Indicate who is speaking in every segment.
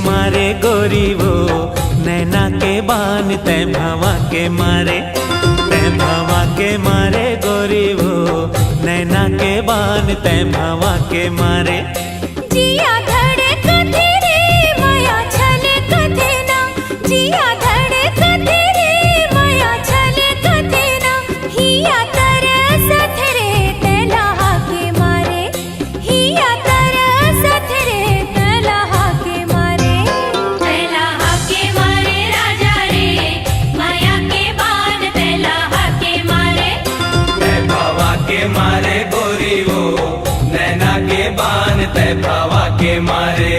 Speaker 1: मारे गोरी वो नैना के बान तै भवा के मारे, तै भवा के मारे गोरी वो नैना के बान तै भवा के मारे।
Speaker 2: जिया धड़े कथे रे माया छले कथे ना, जिया धड़े कथे रे माया छले कथे ना, हिया तरसत रे तैलाहा के मारे, हिया तरसत रे तैलाहा के मारे। तैलाहा के मारे राजा रे माया के बान तैलाहा के मारे,
Speaker 3: तै भवा के मारे गोरी वो नैना के बान तै भवा के मारे।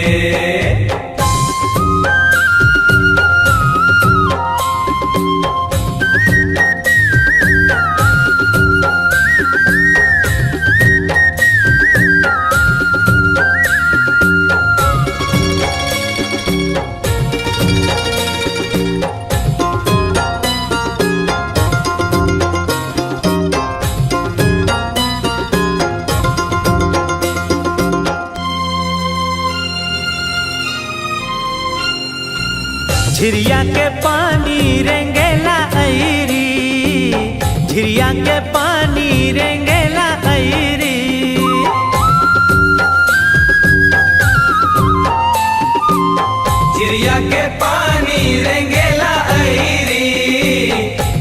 Speaker 1: झिरिया के पानी रेंगेला ऐरी, झिरिया के पानी रेंगेला ऐरी।
Speaker 3: झिरिया के पानी रेंगेला ऐरी,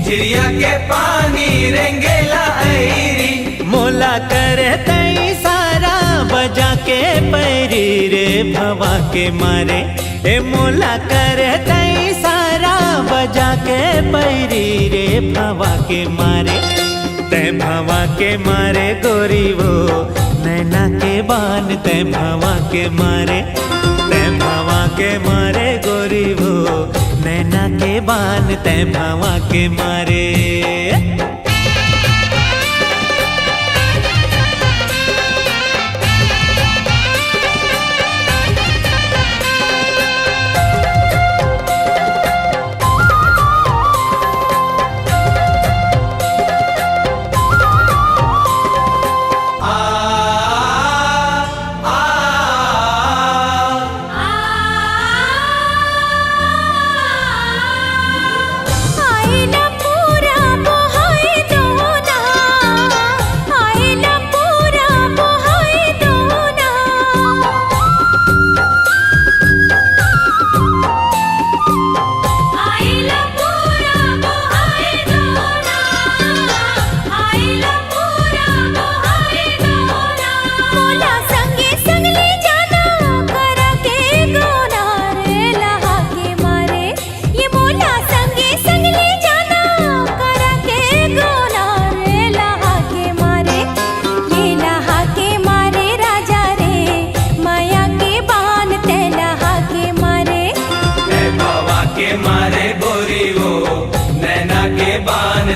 Speaker 3: झिरिया के पानी रेंगेला ऐरी।
Speaker 1: मोला करे तई सारा बजा के पैरी रे भवा के मारे, ए मोला करे तई सारा बजा के पैरी रे भवा के मारे। तै भवा के मारे गोरी वो नैना के बान तै भवा के मारे, तै भवा के मारे गोरी वो नैना के बान तै भवा के मारे।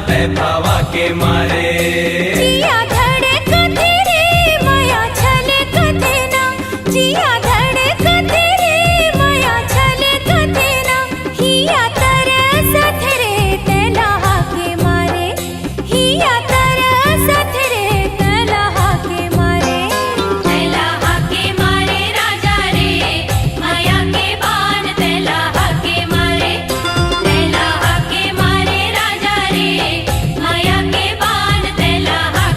Speaker 3: तै भवा के मारे।
Speaker 2: जिया धड़े कथे रे माया छले कथे ना, जिया धड़े कथे रे माया छले कथे ना, हिया तरसत रे तैलाहा के मारे, हिया तरसत रे तैलाहा के मारे। तैलाहा के मारे राजा रे माया के बान तैलाहा के मारे, तैलाहा के मारे राजा रे माया के बान तैलाहा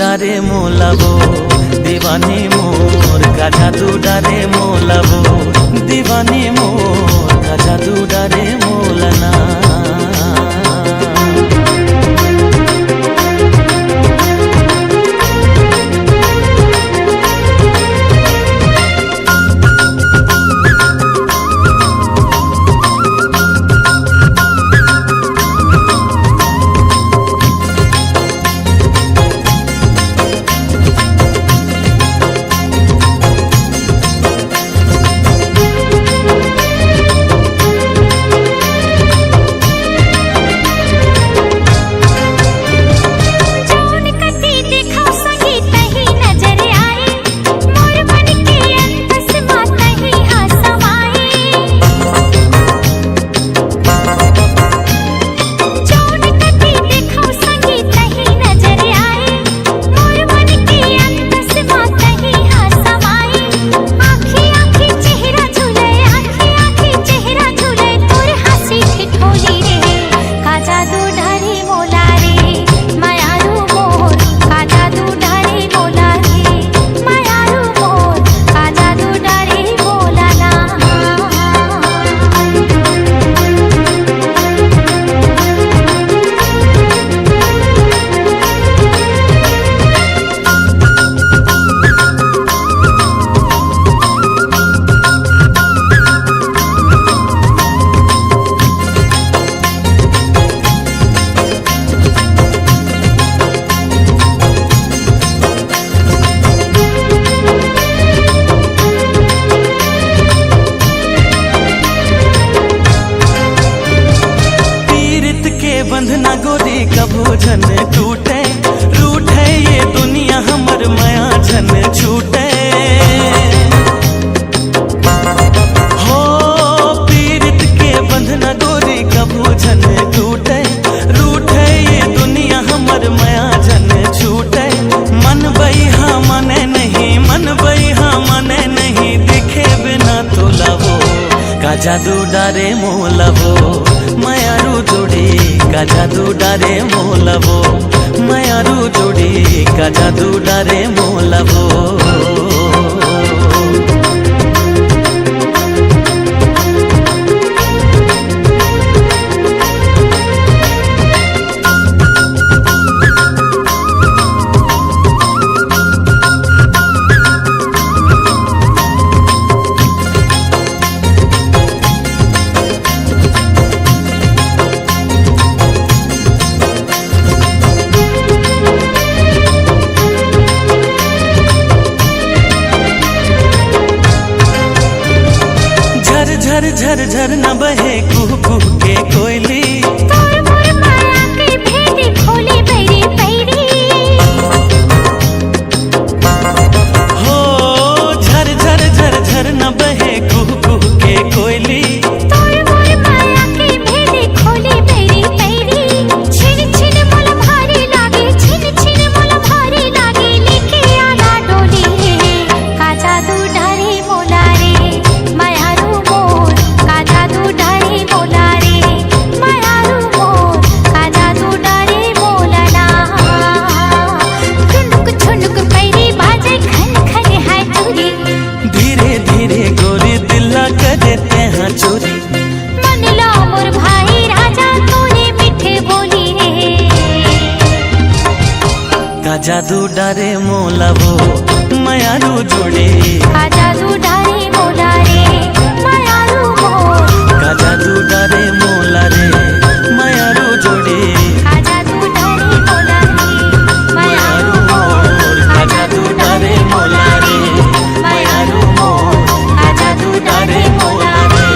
Speaker 1: डारे मोलाबो दीवानी मोर का जादू डारे मोलाबो दीवानी मोर का जादू डारे मोलना बंधना गोरी कभू झन टूटे रूठे ये दुनिया हमर माया झन छूटे हो पीरित के बंधना गोरी कभू झन टूटे रूठे ये दुनिया हमर माया झन छूटे मन बइहा मने नहीं दिखे बिना तोलावो का जादू डारे मोलावो मायारू जोड़ी का जादू डारे मोलावो मायारू जोड़ी का जादू डारे मोलावो झर झर झर न बहे कुह कुह के कोयली
Speaker 2: तोर मोर माया के भेदी खोले बैरी पैरी
Speaker 1: हो झर झर झर झर न बहे कुह कुह के कोयली
Speaker 2: तोर मोर माया के भेदी खोले बैरी पैरी छिन छिन मोल भारी लागे छिन छिन मोल भारी लागे लेके आना डोली का जादू डारे मोला रे मायारू मोर का जादू डारे मोला रे मायारू मोर का जादू डारे मोलना छुनुक छुनुक पैरी बाजे खन खन है चोरी
Speaker 1: धीरे धीरे गोरी दिल्ला कर देते हैं चोरी
Speaker 2: मन लो मोर भाई राजा तोरे मीठे बोली रे
Speaker 1: का जादू डारे मोलावो मायारू जोड़ी
Speaker 2: का जादू डारे मोला रे मायारू मोर
Speaker 1: का जादू डारे मोला रे मायारू जोड़ी
Speaker 2: का जादू डारे मोला रे मायारू मोर का जादू डारे मोला रे मायारू मोर का जादू डारे मोला रे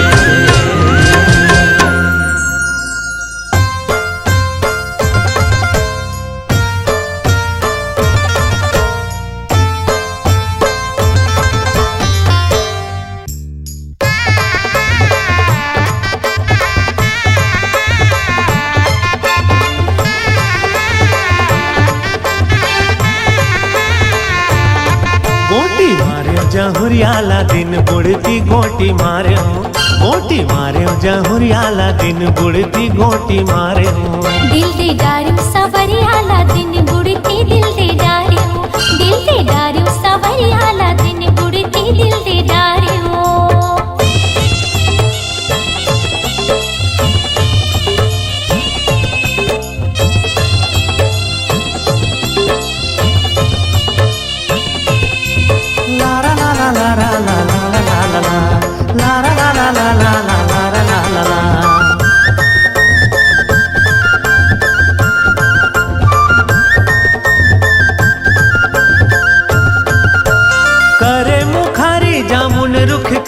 Speaker 1: गोटी मारे जहुरियाला दिन बुड़ती गोटी मारे गोटी मारे जहुरियाला दिन बुड़ती गोटी मारे
Speaker 2: दिल दे डारी सवरियाला दिन बुड़ती दिल दे डारी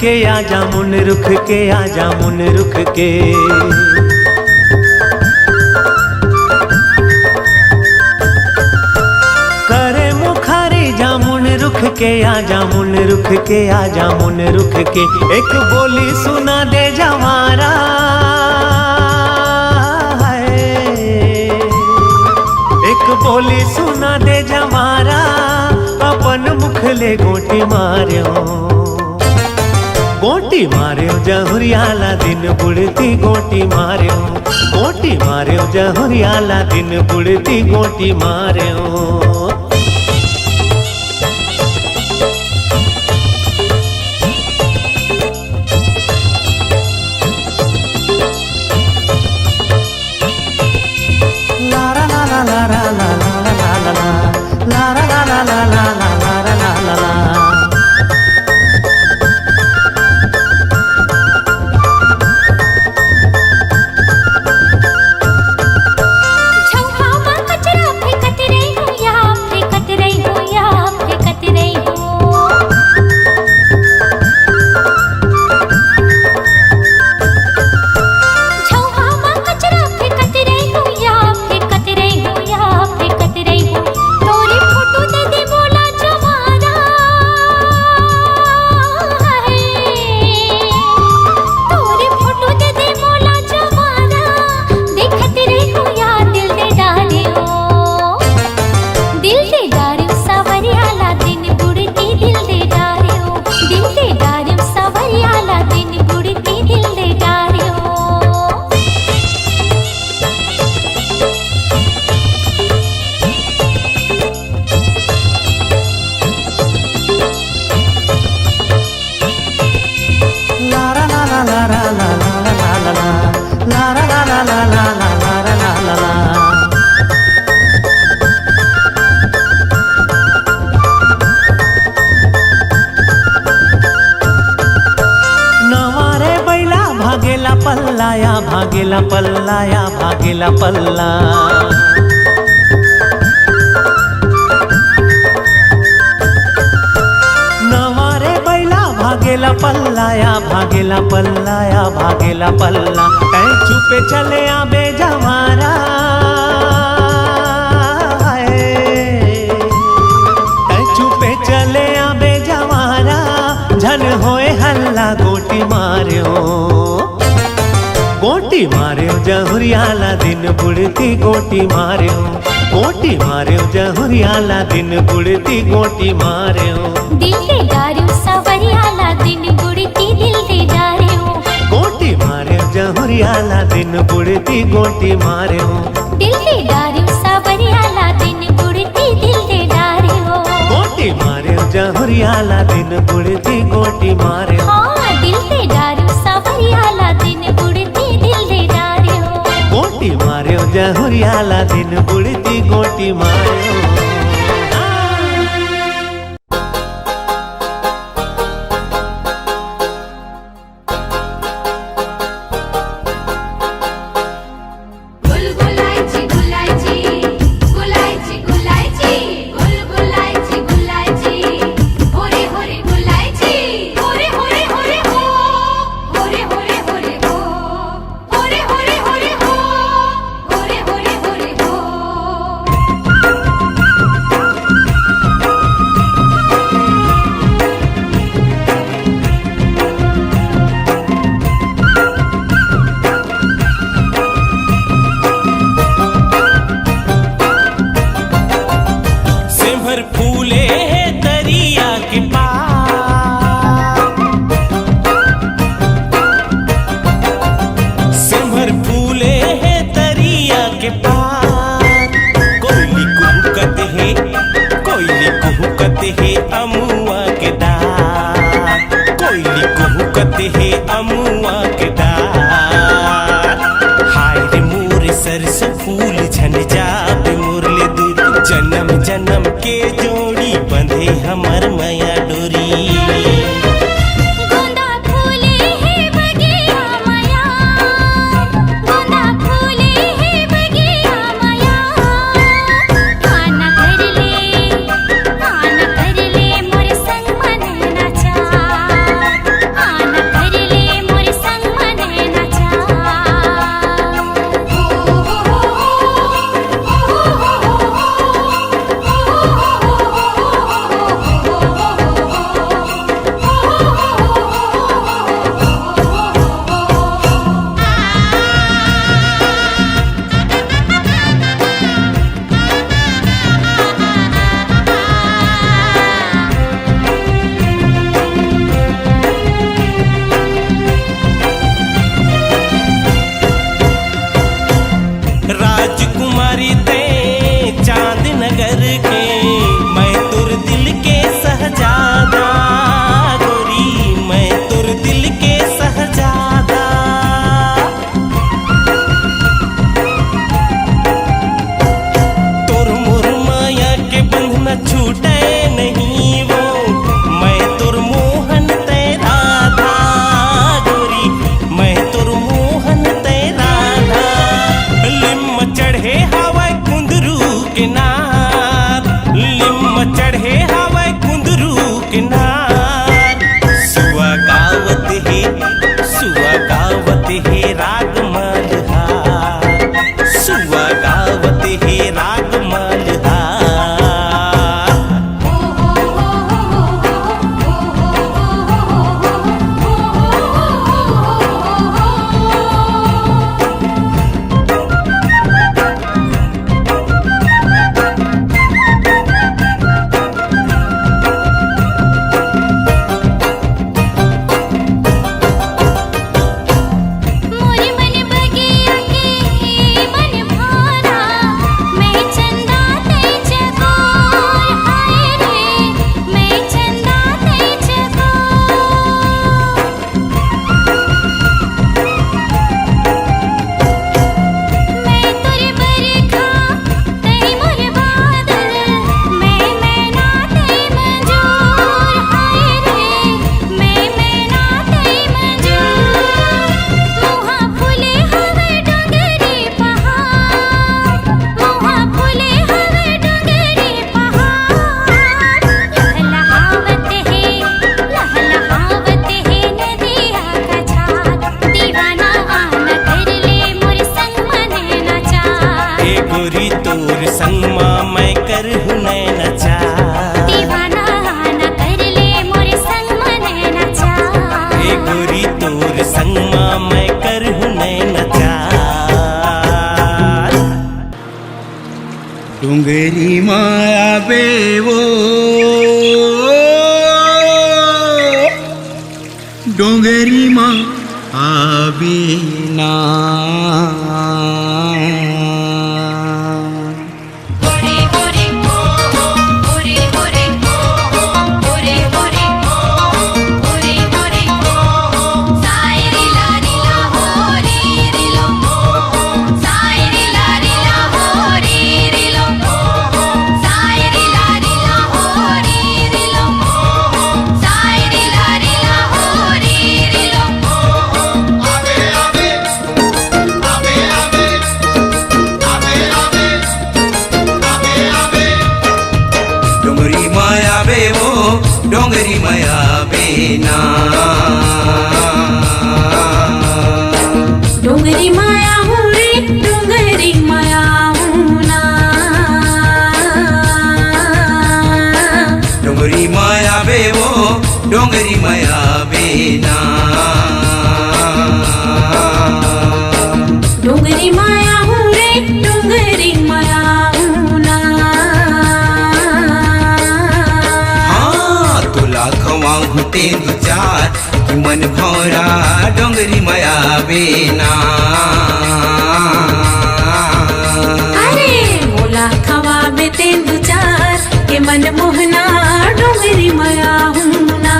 Speaker 1: के आजा मुन रुख के आजा मुन रुख के। करे मुखारी जामुन रुख के आजा मुन रुख के आजा मुन रुख के। एक बोली सुना दे जवारा एक बोली सुना दे जवारा अपन मुख ले गोटी मार्यो गोटी मार्यो जहुरियाला दिन बुढ़ती गोटी मार्यो गोटी मार्यो जहुरियाला दिन बुढ़ती गोटी मार्यो। पल्लाया भागेला पल्लाया भागेला पल्ला। नवारे बैला भागेला पल्लाया भागेला पल्लाया भागेला पल्ला। कहीं चुपे चले आबे जवारा कहीं चुपे चले आबे जवारा झन होए हल्ला गोटी मार्यो गोटी मार्यो जहुरियाला दिन बुढ़ती गोटी मार्यो गोटी मार्यो जहुरियाला दिन बुढ़ती गोटी मार्यो।
Speaker 2: दिल दे डार्यो सवरियाला दिन बुढ़ती दिल दे डार्यो
Speaker 1: गोटी मार्यो जहुरियाला दिन बुढ़ती गोटी मार्यो।
Speaker 2: दिल दे डार्यो सवरियाला दिन बुढ़ती दिल दे डार्यो
Speaker 1: गोटी मार्यो जहुरियाला दिन बुढ़ती गोटी मार्यो।
Speaker 2: हाँ दिल दे डार्यो सवरियाला दिन बुढ़ती दिल दे डार्यो
Speaker 1: गोटी मार्यो जहुरियाला दिन बुढ़ती गोटी मार्यो। तोर संग माँ मैं कर नैन चार
Speaker 2: दीवाना ना कर ले मोरे संग मन चार
Speaker 1: हे गोरी तोर संग माँ मैं कर नैन चार
Speaker 4: डोंगरी माया बेवो डोंगरी माँ आबे ना
Speaker 2: गोरे गोरे गोरे गोरे गोरे गोरे गोरे गोरे साई रीला रीला हो रे रीलो साई रीला रीला हो रे रीलो साई रीला रीला हो रे रीलो साई रीला रीला हो रे रीलो
Speaker 4: डोंगरी माया बेवो डोंगरी माया बेना
Speaker 2: डोंगरी माया हूँ रे डोंगरी माया हूँ ना
Speaker 4: डोंगरी माया बेवो डोंगरी माया बेना
Speaker 2: डोंगरी माया हूँ रे डोंगरी माया हूँ ना
Speaker 4: हाँ तुला खवाहूँ ते विचार कि मन भौरा डोंगरी माया बेना
Speaker 2: अरे मोला खवा में तेंदु चार के मन मोहना डोंगरी माया हूँ ना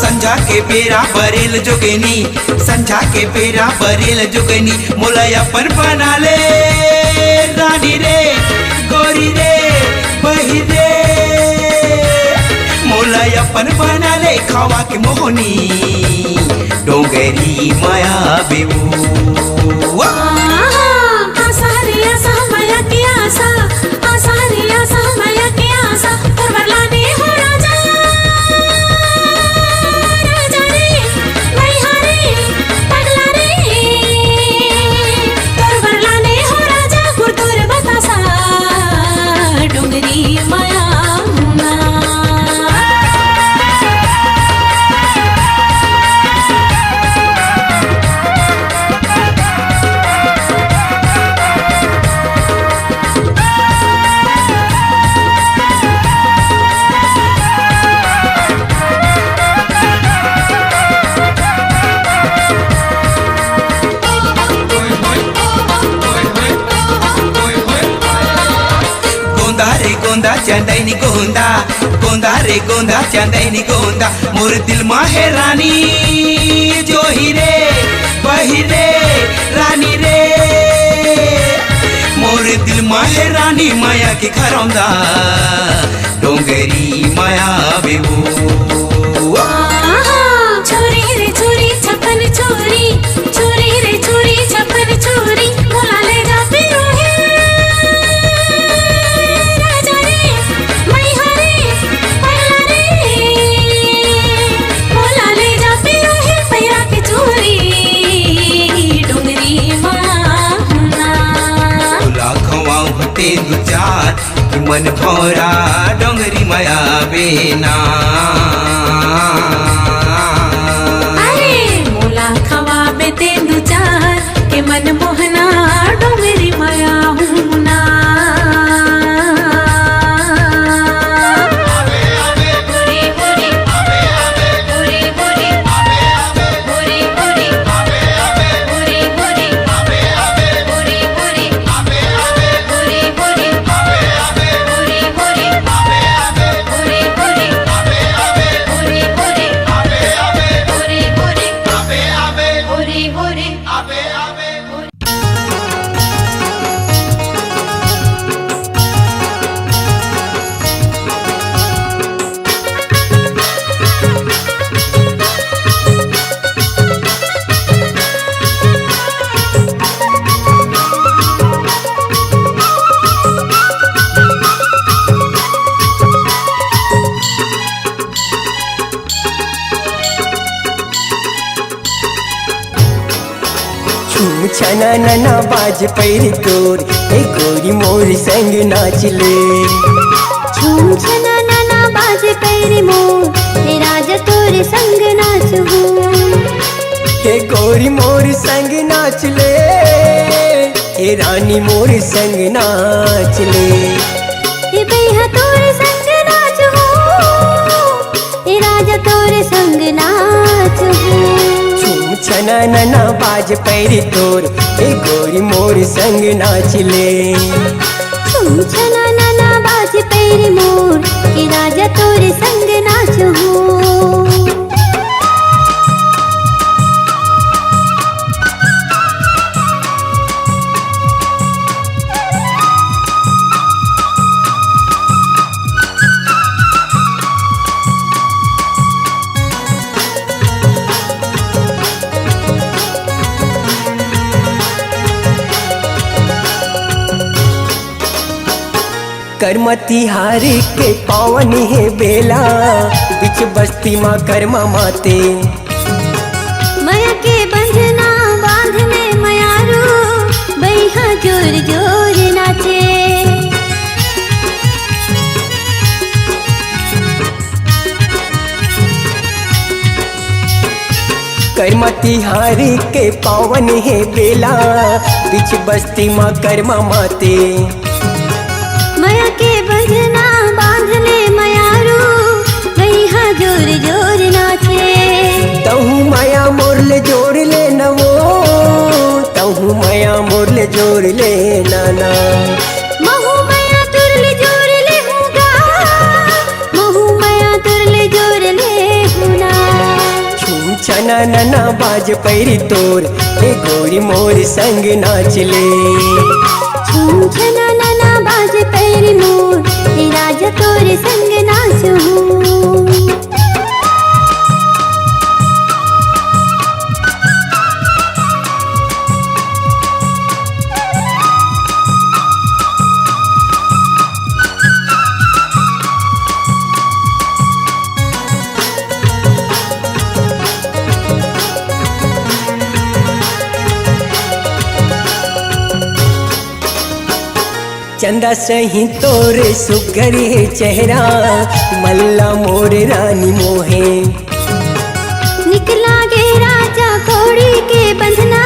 Speaker 4: संझा के बेरा बरेल जोगनी संझा के बेरा बरेल जोगनी मोला अपन बना ले रानी रे गोरी रे बही रे मोला अपन बना ले खावा के मोहनी डोंगरी माया बेबू
Speaker 2: आसा रे आसा माया की आसा आसा रे आसा माया की आसा परवरला ने हो राजा राजा रे मैया रे पगला रे परवरला ने हो राजा गुरदुर बतासा डोंगरी माया हूँ ना
Speaker 4: गोंदा रे गोंदा चंदैनी गोंदा गोंदा रे गोंदा चंदैनी गोंदा मोर दिल मा है रानी जो ही रे बही रे रानी रे मोर दिल मा है रानी माया के खरौंदा डोंगरी माया बेबू
Speaker 2: छोरी रे छोरी छप्पन छोरी छोरी रे छोरी छप्पन छोरी मोला ले जा पिरो है राजा रे मैया रे पगला रे मोला ले जा पिरो है पैरा के चोरी डोंगरी माँ ना
Speaker 4: तुला खवाहूँ ते विचार कि मन भौरा डोंगरी माया बेना
Speaker 2: अरे मोला खवा में तेंदु चार के मन मोहना डोंगरी माया हूँ ना गोरे गोरे गोरे गोरे गोरे गोरे गोरे गोरे गोरे गोरे गोरे गोरे गोरे गोरे
Speaker 5: छना नना बाज पैर तोर ए गोरी मोर संग नाच ले।
Speaker 2: झूम छना नाना बाज पैर मोर हे राजा तोरे संग नाचू।
Speaker 5: हे गोरी मोर संग नाच ले, हे रानी मोर संग नाच ले।
Speaker 2: हे भैया तोरे संग नाचू, हे राजा तोरे संग नाचू।
Speaker 5: झूम छना नना बाज पैर तोर ए गोरी मोर संग नाच ले।
Speaker 2: झूम छना नाना बाज पैर मोर हे राजा तोरे संग नाचू।
Speaker 5: करमती हारी के पावन है बेला, बिच बस्ती माँ कर्मा माते।
Speaker 2: माया के बंधना बांधने मयारू बैहा जोर जोर नाचे।
Speaker 5: करमती हारी के पावन है बेला, बिच बस्ती माँ कर्मा माते।
Speaker 2: माया के बंधना बांधने मयारू बैहा जोर जोर नाचे।
Speaker 5: तहु माया मोरले जोड़ ले नवो, तहु माया मोरले जोड़ ले नाना।
Speaker 2: महू माया तुरले जोर ले हुगा, महू माया तुरले जोर ले हुना।
Speaker 5: झूम छना नना बाज पैरी तोर ए गोरी मोर संग नाच ले।
Speaker 2: झूम छना नाना बाज पैर मोर हे राजा तोरे संग नाचू।
Speaker 5: चंदा सही तोरे सुघर है चेहरा, मल्ला मोर रानी मोहे।
Speaker 2: निकला गे राजा घोड़ी के बंधना,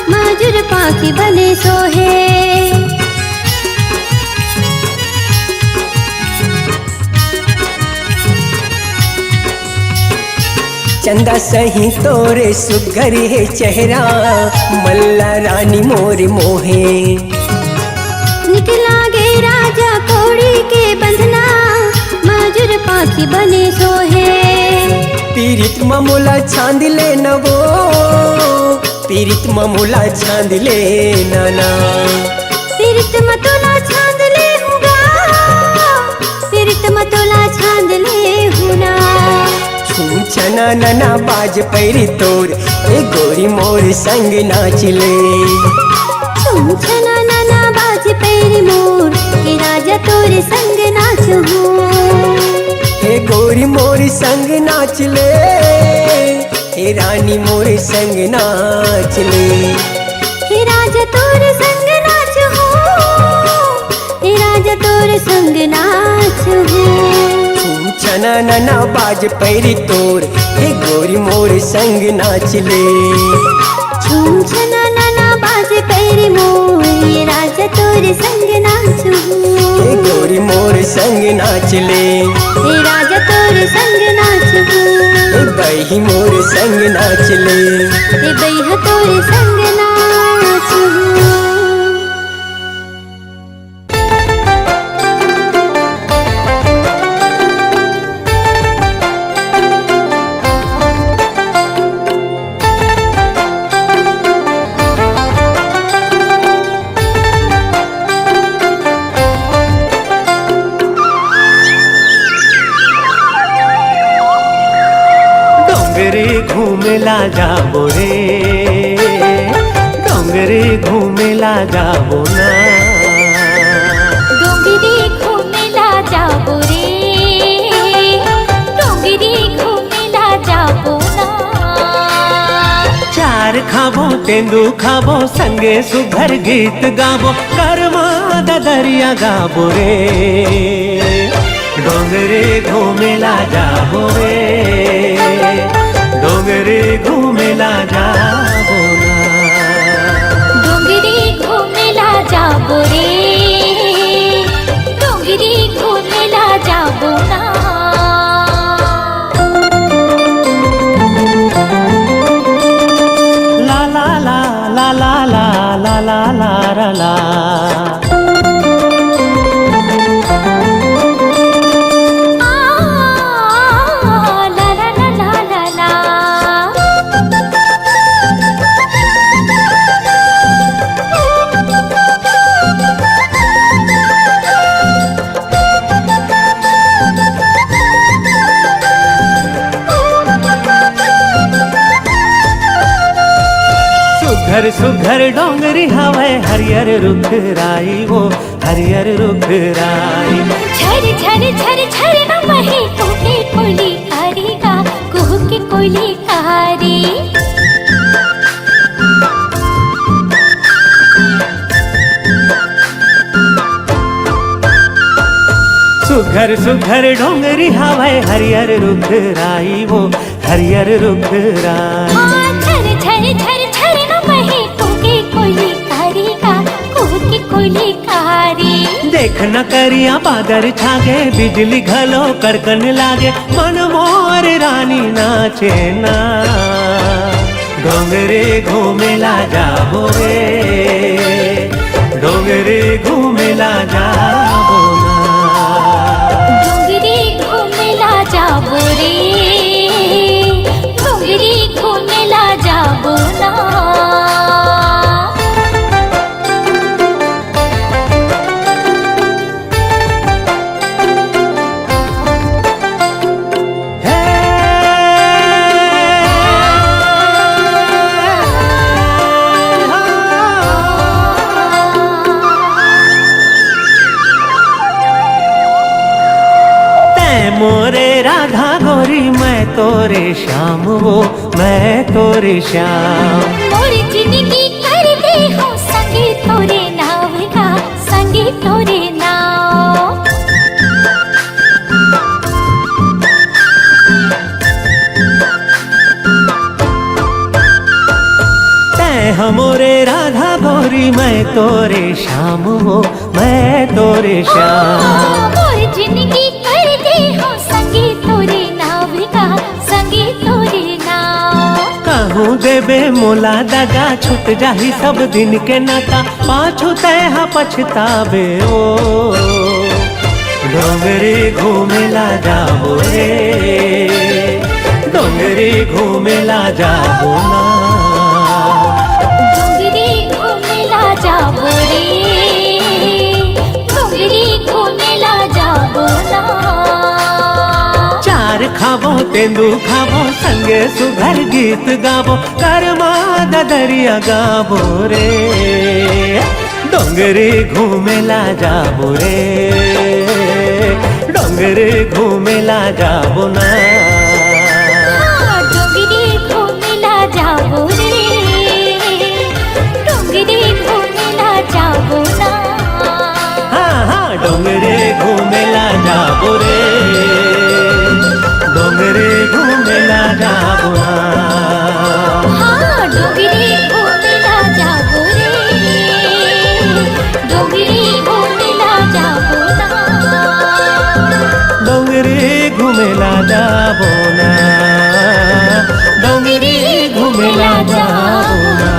Speaker 2: माजुर पाखी बने सोहे।
Speaker 5: चंदा सही तोरे सुघर है चेहरा, मल्ला रानी मोर मोहे।
Speaker 2: निकला गे राजा घोड़ी के बंधना, माजुर पाखी बने सोहे।
Speaker 5: पीरित ममुला छांद ले नवो, पीरित ममुला छांद ले नाना।
Speaker 2: पीरित मतोला छांद ले हुगा, पीरित मतोला छांद ले हुना।
Speaker 5: झूम छना नना बाज पैरी तोर ए गोरी मोर संग नाच ले।
Speaker 2: झूम छना नाना बाज पैर मोर हे राजा तोरे संग नाचू।
Speaker 5: हे गोरी मोर संग नाच ले, हे रानी मोर संग नाच ले।
Speaker 2: हे राजा तोरे संग नाचू, हे राजा तोरे संग नाचू।
Speaker 5: झूम छना नना बाज पैरी तोर हे गोरी मोर संग नाच ले।
Speaker 2: झूम छना नाना बाज पैर मोर हे राजा तोरे संग नाचू।
Speaker 5: हे गोरी मोर संग नाच ले,
Speaker 2: हे राजा तोरे संग नाचू।
Speaker 5: हे बही मोर संग नाच ले।
Speaker 2: हे बैहा तोरे संग नाचू।
Speaker 1: घूमेला जाबो रे, डोंगरे घूमेला जाबो ना।
Speaker 2: डोंगरी घूमेला जाबो रे, डोंगरी घूमेला जाबो ना।
Speaker 1: चार खाबो तेंदू खाबो संगे सुघर गीत गाबो कर्मा दरिया गाबो रे डोंगरे घूमेला जाबो रे डोंगरे घूमेला जाबो ना
Speaker 2: डोंगरी घूमेला जाबो रे डोंगरी घूमेला जाबो ना
Speaker 1: ला ला ला ला ला ला ला ला ला ला ला सुघर सुघर डोंगरी हवे हरियर रुख राई वो हरियर रुख राई
Speaker 2: झर झर झर झर न बहे कुहके कोयली कारी का कुहके कोयली कारी
Speaker 1: सुघर सुघर डोंगरी हवे हरियर रुख राई वो हरियर रुख राई
Speaker 2: झर झर झर झर न बहे कुहके कोयली कारी का कुहके कोयली कारी
Speaker 1: देख न करिया बादर छागे बिजली घलो कड़कन लागे मन मोर रानी नाचे ना डोंगरे घूमेला जाबो रे डोंगरे घूमेला जाबो ना
Speaker 2: डोंगरी घूमेला जाबो रे डोंगरी घूमेला जाबो ना
Speaker 1: मोरे राधा गोरी मैं तोरे श्याम वो मैं तोरे श्याम
Speaker 2: मोरी जिंदगी कर दे हो संगे तोरे नाव का संगे तोरे नाव
Speaker 1: तै हमोरे राधा गोरी मैं तोरे श्याम वो मैं तोरे श्याम
Speaker 2: मोरी जिंदगी कर दे हो संगे तोरे नाव का संगे तोरे नाव
Speaker 1: कहूँ देबे मोला दगा छूट जाही सब दिन के नाता पाछू तैहा पछताबे ओ डोंगरे घूमेला जाबो रे डोंगरे घूमेला जाबो ना
Speaker 2: डोंगरी घूमेला जाबो रे डोंगरी घूमेला जाबो ना
Speaker 1: चार खाबो तेंदू खाबो संगे सुघर गीत गाबो कर्मा दरिया गाबो रे डोंगरे घूमेला जाबो रे डोंगरे घूमेला जाबो ना
Speaker 2: डोंगरी घूमेला जाबो रे डोंगरी घूमेला जाबो ना
Speaker 1: हाँ हाँ डोंगरे घूमेला जाबो रे डोंगरे घूमेला जाबो ना
Speaker 2: हाँ डोंगरी घूमेला जाबो रे डोंगरी घूमेला जाबो ना
Speaker 1: डोंगरे घूमेला जाबो ना डोंगरे घूमेला जाबो ना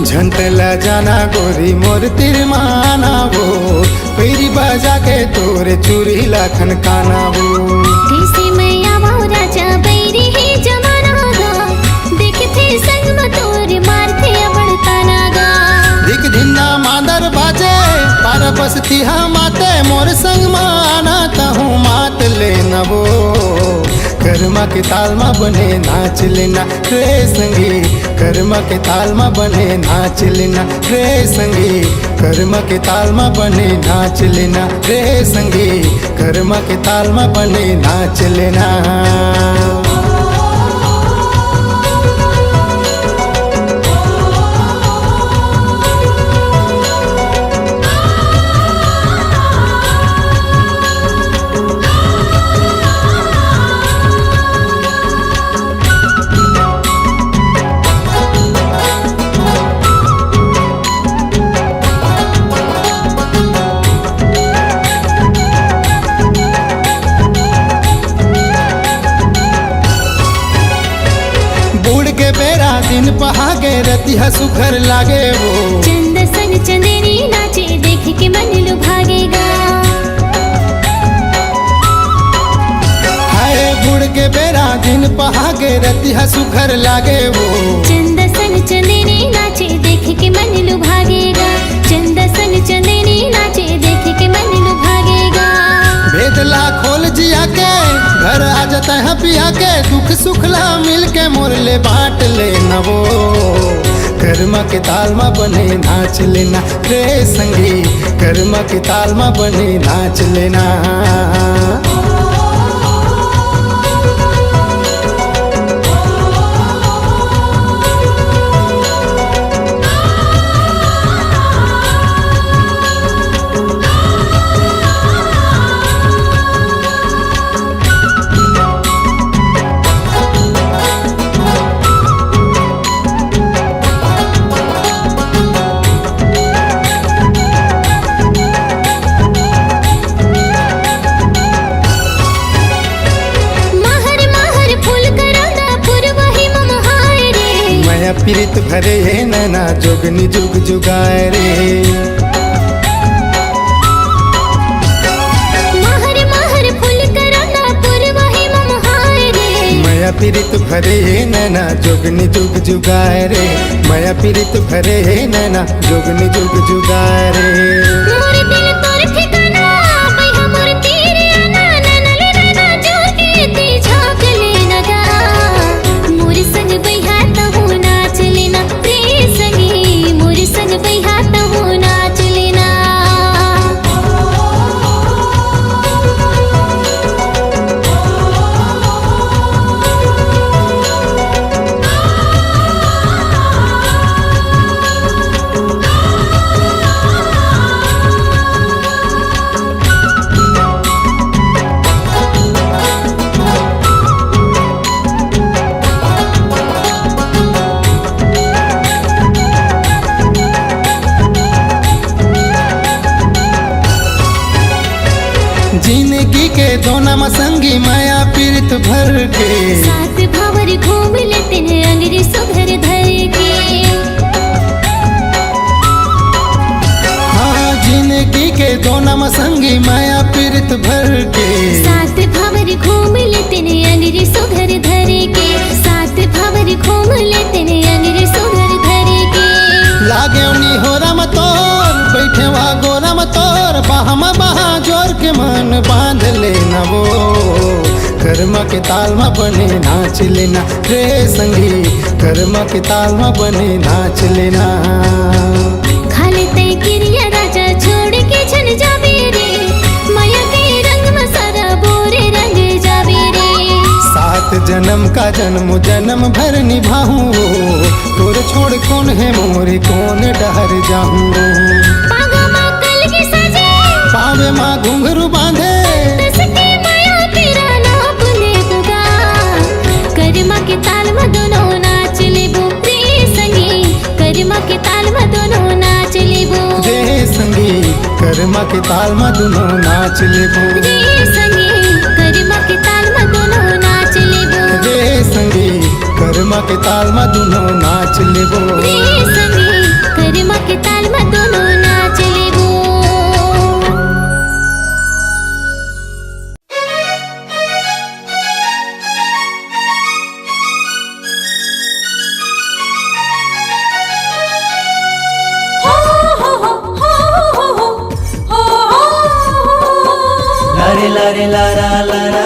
Speaker 6: झंटला जाना गोरी मोर तिरमाना वो पेरी बजा के तोरे चूरी लाखन काना वो
Speaker 2: कैसे मैं आवा राजा बैरी है जमाना गा देखते संग में तोर
Speaker 6: मस्ती माते मोर संग माना तहूँ मात लेना वो कर्मा के ताल में बने नाच लेना रे संगी कर्मा के ताल में बने नाच लेना रे संगी कर्मा के ताल में बने नाच लेना रे संगी कर्मा के ताल में बने नाच लेना। दिन पहागे रतिहा सुखर लागे वो
Speaker 2: चंद सन चंदेरी नाचे देख के मन लुभागेगा।
Speaker 6: हाय बुढ़ के बेरा दिन पहागे रतिहा सुखर लागे वो
Speaker 2: चंद सन चंदेरी नाचे देख के मन लुभागेगा। चंद सन चंदेरी नाचे देख के मन लुभागेगा।
Speaker 6: भेदला खोल जिया के घर आ जाता है पिया के दुख सुखला मिल के मोरले बांट लेना वो कर्मा के ताल में बने नाच लेना रे संगी कर्मा के ताल में बने नाच लेना। पीरित भरे है नैना जोगनी जुग जुगाए रे
Speaker 2: महर महर फूल कराना पुरवाही ममहाय रे।
Speaker 6: माया पीरित भरे है नैना जोगनी जुग जुगाए रे माया पीरित भरे है नैना जोगनी जुग जुगाए रे।
Speaker 2: मोर दिल तोर ठिकाना भैया मोर तेरे आना ननले नैना जोगे ते झांक लेना गा। मोर संग भैया तहु नाच लेना रे संगी मोर संग भैया तहु नाच लेना।
Speaker 6: जिंदगी के दोना मसंगी माया पीरित भर के
Speaker 2: साथ भावर घूम लेते हैं अंगरी सुघर धर के।
Speaker 6: हाँ जिंदगी के दोना मसंगी माया पीरित भर के
Speaker 2: साथ भावर घूम लेते हैं अंगरी सुघर धर के। साथ भावर घूम लेते हैं अंगरी सुघर धर के।
Speaker 6: लागे उनी हो रम तोर बैठे वा गोरम तोर बाहमा बहा जोर के मन बांध लेना वो कर्मा के ताल में बने नाच लेना रे संगी कर्मा के ताल में बने नाच लेना।
Speaker 2: खाले तय किरिया राजा छोड़ के छन जाबे रे माया के रंग में सारा बोरे रंग जाबे रे।
Speaker 6: सात जन्म का जन्म जन्म भर निभाऊं तोर छोड़ कौन है मोरे कौन डहर जाऊं।
Speaker 2: पागा माँ कल की सजे
Speaker 6: पावे माँ घुंघरू बांधे
Speaker 2: तसके माया तेरा नाप ले बुगा। कर्मा के ताल में दोनों नाच लेबो रे संगी कर्मा के ताल में दोनों नाच लेबो
Speaker 6: रे संगी कर्मा के ताल में दोनों नाच लेबो
Speaker 2: रे संगी कर्मा के ताल में दोनों नाच लेबो
Speaker 6: रे संगी कर्मा के ताल में दोनों नाच लेबो
Speaker 2: रे संगी कर्मा के ताल में दोनों नाच लेबो।
Speaker 7: हो हो हो हो हो हो
Speaker 1: लारे लारे लारा लारा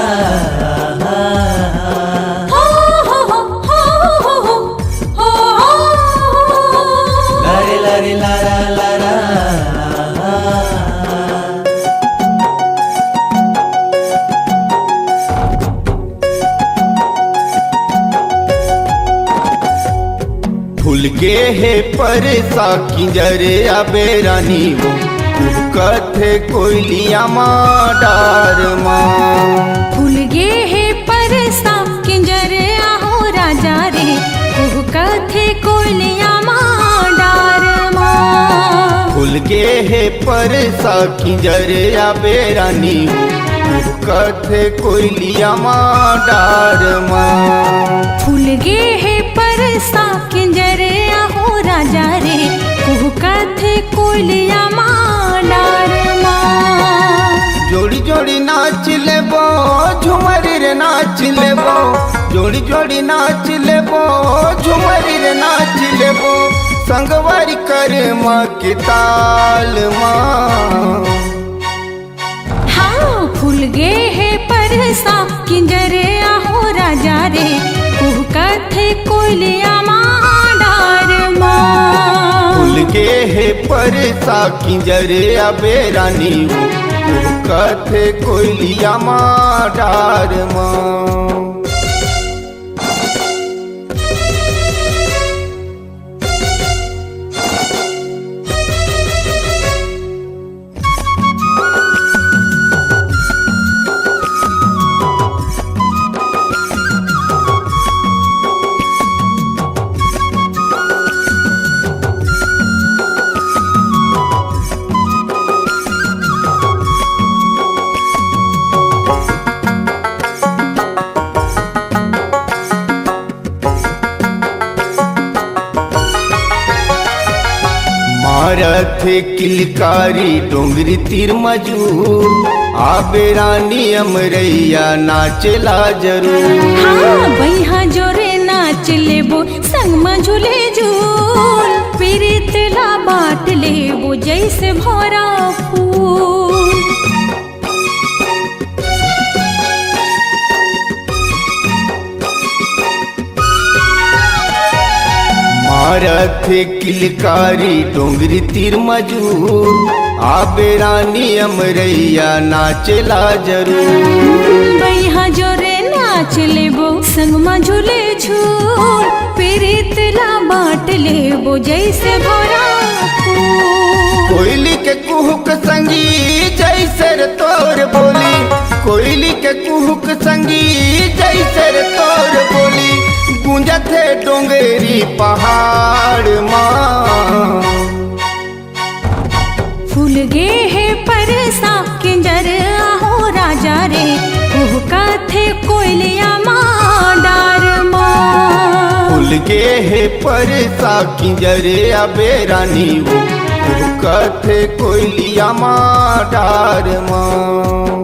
Speaker 2: हो हो हो हो हो हो
Speaker 1: लारे लारे लारा लारा
Speaker 6: फूल गे है परसा किंजरे आबे रानी वो कथे कोयलिया माँ डार माँ
Speaker 2: फूल गे है परसा किंजर आहो राजा रे कुह कथे कोयलिया माँ डार माँ
Speaker 6: फूल गे है परसा किंजरे आबे रानी वो कथे कोयलिया माँ डार माँ
Speaker 2: फूल गे है परसा किंजर आहो राजा रे कुह कथे कोयलिया माँ डार माँ
Speaker 6: जोड़ी जोड़ी नाच लेबो झुमरी रे नाच लेबो जोड़ी जोड़ी नाच लेबो झुमरी रे नाच लेबो संगवारी कर माँ के ताल माँ
Speaker 2: हाँ फूल गे है परसा किंजर आहो राजा रे कुह कथे कोयलिया माँ डार माँ
Speaker 6: फूल गे है परसा किंजरे आबे रानी वो कथे कोयलिया माँ डार माँ मारथ किलकारी डोंगरी तीर मजूर आबे रानी अमरैया नाचला जरूर
Speaker 2: हाँ बैहा जोरे नाच लेबो संग में झूले झूल पीरित ला बाट लेबो जैसे भौरा फूल
Speaker 6: मारथ किलकारी डोंगरी तीर मजूर आबे रानी अमरैया नाचला जरूर
Speaker 2: बैहा जोरे नाच लेबो संग में झूले झूल पीरित ला बाट लेबो जैसे भौरा फूल
Speaker 6: कोयली के कुहुक संगी जैसे रे तोर बोली कोयली के कुहुक संगी जैसे रे तोर बोली गूंजत है डोंगरी पहाड़ माँ
Speaker 2: फूल गे है परसा किंजर आहो राजा रे कुह कथे कोयलिया माँ डार माँ
Speaker 6: फूल गे है परसा किंजरे आबे रानी वो कथे कोयलिया माँ डार माँ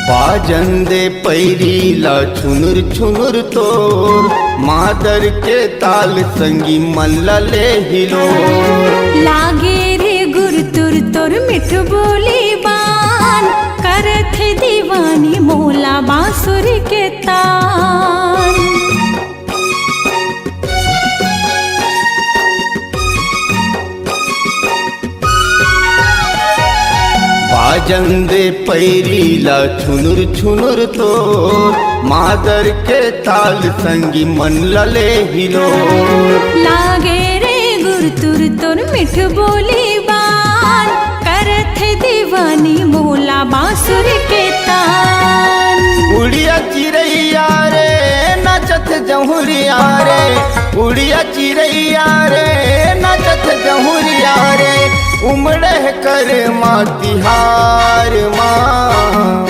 Speaker 6: बाजंदे पैरीला छुनुर छुनुर तोर मादर के ताल संगी मल्ला ले हिलोर
Speaker 2: लागे रे गुर तुर तुर मिठ बोली बान करत दीवानी मोला बांसुर के तान
Speaker 6: बाजंदे पैरीला छुनुर छुनुर तोर मादर के ताल संगी मन लले हिलोर
Speaker 2: लागे रे गुर तुर तुर मिठ बोली बान करत दीवानी मोला बांसुर के तान
Speaker 6: उड़िया चिड़ैया रे नचत जहुरिया रे उड़िया चिड़ैया रे नचत जहुरिया उमड़े कर माँ तिहार माँ।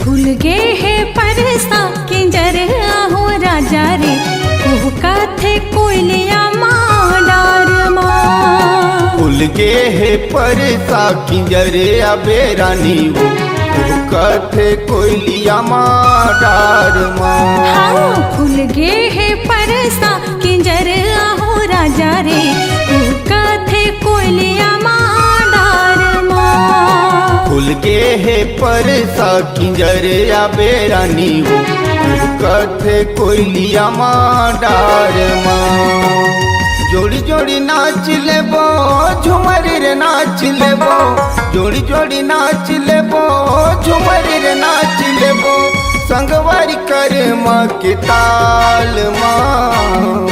Speaker 2: फूल गे है परसा किंजर आहो राजा रे कुहू काथे कोयलिया माँ डार माँ।
Speaker 6: फूल गे है परसा किंजर अबे रानी वो कथे कोयलिया माँ डार माँ।
Speaker 2: हाँ फूल गे है परसा किंजर आहो राजा रे कुहू काथे कोयलिया माँ डार माँ।
Speaker 6: फूल गे है परसा किंजर अबे रानी वो कथे कोयलिया माँ डार माँ। जोड़ी जोड़ी नाच लेबो झुमर रे नाच लेबो, जोड़ी जोड़ी नाच लेबो झुमर रे नाच लेबो, संगवारी कर माँ के ताल माँ।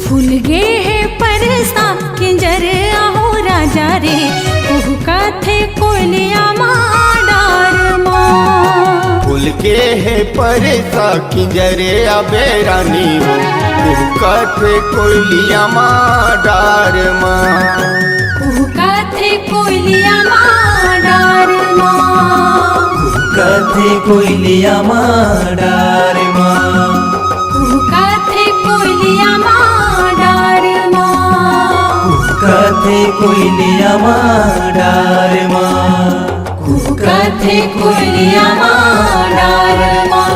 Speaker 2: फूल गे है परसा किंजर आहो राजा रे कुहू काथे कोयलिया माँ डार माँ।
Speaker 6: फूल गे है परसा किंजर अबे रानी वो कथे कोयलिया माँ डार माँ।
Speaker 2: कुहू काथे कोयलिया माँ डार माँ।
Speaker 1: कथे कोयलिया माँ डार माँ।
Speaker 2: कुहू काथे कोयलिया माँ डार माँ।
Speaker 1: कथे कोयलिया माँ डार माँ।
Speaker 2: कुहू काथे कोयलिया माँ डार माँ।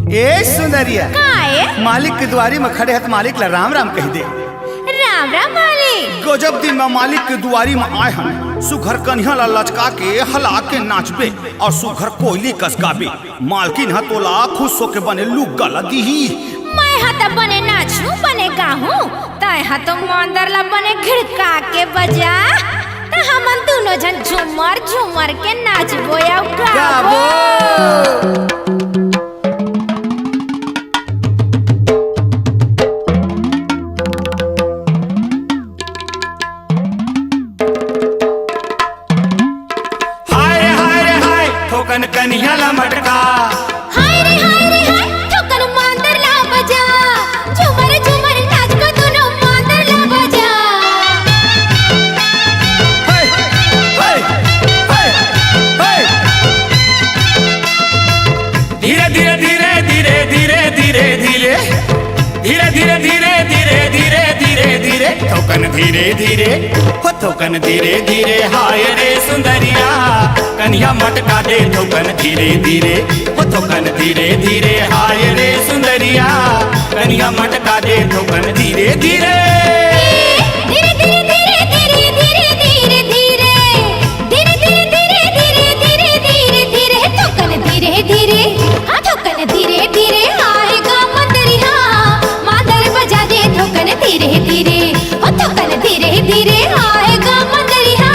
Speaker 6: ए सुंदरिया
Speaker 2: काए
Speaker 6: मालिक के द्वारी में खड़े हत मालिक ला राम राम कह दे।
Speaker 2: राम राम मालिक।
Speaker 6: गजब दिन में मालिक के दुआरी में आए हम, सुघर कन्हैया ला लचका के हला के नाचबे और सुघर कोयली कस गाबे। मालकिन हा तोला खुश होके बने लुक गला दीही।
Speaker 2: मैं हाथ बने नाचू बने गाहूं तय हाथ मंदर ला बने घिड़का के बजा त हमन दोनों जन झूमर झूमर के नाचबो या गाबो।
Speaker 6: कन्हैया ला मटका
Speaker 2: हाय रे ठोकर मंदर ला बजा झूमर झूमर नाच को दोनों मंदर ला बजा।
Speaker 6: हाय हाय हाय हाय। धीरे धीरे धीरे धीरे धीरे धीरे धीरे धीरे धीरे धीरे धीरे धीरे धीरे धीरे ठोकन धीरे धीरे हो ठोकन धीरे धीरे। हाय रे सुंदरिया कन्हैया मटका दे ठोकन धीरे धीरे हो ठोकन धीरे धीरे। हाय रे सुंदरिया कन्हैया मटका दे ठोकन धीरे धीरे।
Speaker 2: धीरे धीरे धीरे धीरे धीरे धीरे धीरे धीरे धीरे धीरे धीरे धीरे धीरे ठोकन धीरे धीरे। हाँ ठोकन धीरे धीरे आएगा मंदरिया मादर बजा दे ठोकन धीरे धीरे हो ठोकन धीरे धीरे आएगा मंदरिया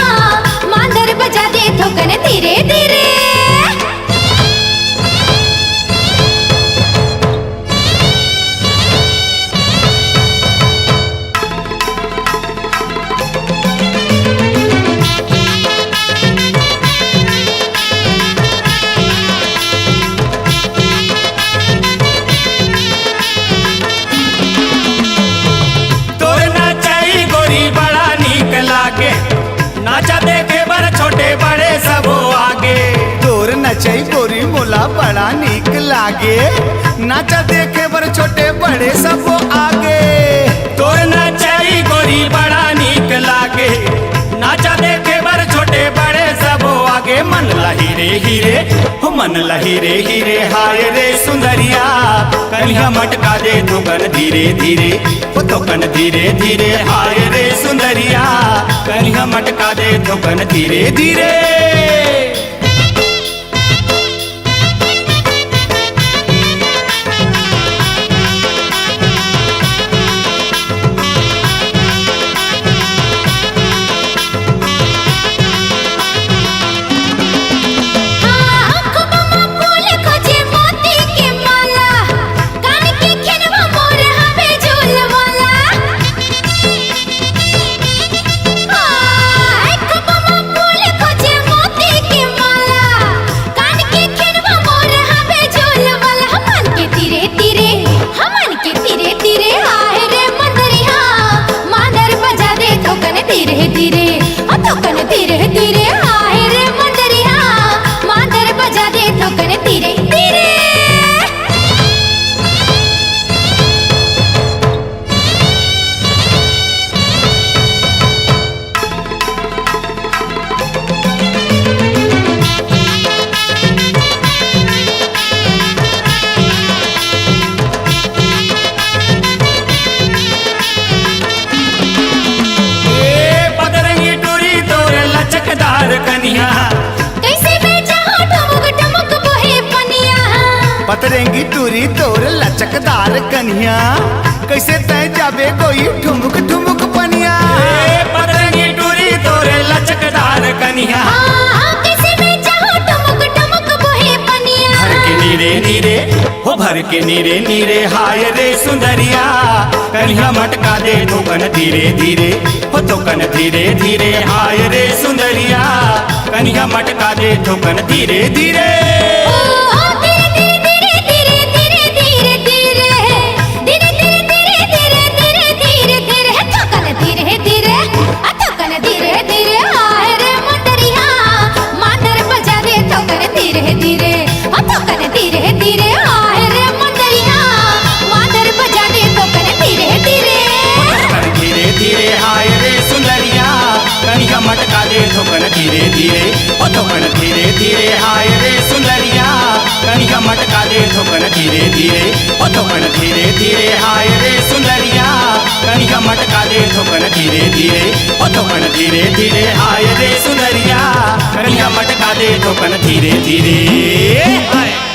Speaker 2: मादर बजा दे ठोकन धीरे धीरे।
Speaker 6: तोर नाचाई गोरी बड़ा नीक लागे, नाचा देखे बर छोटे बड़े सबो आगे। तोर नचाई गोरी मोला बड़ा नीक लागे, नाचा देखे बर छोटे बड़े सबो आगे। तोर नचाई गोरी बड़ा नीक लागे, नाचा देखे बर छोटे बड़े सबो आगे। मन लहीरे हीरे हो मन लहीरे हीरे। हाय रे सुंदरिया कन्हैया मटका दे ठोकन धीरे धीरे हो ठोकन धीरे धीरे। हाय रे सुंदरिया कन्हैया मटका दे ठोकन धीरे धीरे।
Speaker 2: मोती के
Speaker 6: तोर लचकदार कन्या कैसे तय जाबे कोई ठुमुक ठुमुक पनिया
Speaker 3: पतंगी टूरी तोरे लचकदार कनिया
Speaker 2: किसी में चाहो टुमुक टुमुक बोहे पनिया
Speaker 3: भर के नीरे नीरे हो भर के नीरे नीरे हाय रे सुंदरिया कन्या मटका दे ठोकन धीरे धीरे हो ठोकन धीरे धीरे हाय रे सुंदरिया कन्या मटका दे ठोकन धीरे धीरे मटका दे ठोकन धीरे धीरे ओ ठोकन धीरे धीरे हाय रे सुंदरिया कनिया मटका दे ठोकन धीरे धीरे ओ ठोकन धीरे धीरे हाय रे सुंदरिया कनिया मटका दे ठोकन धीरे धीरे ओ ठोकन धीरे धीरे हाय रे सुंदरिया कनिया मटका दे ठोकन धीरे धीरे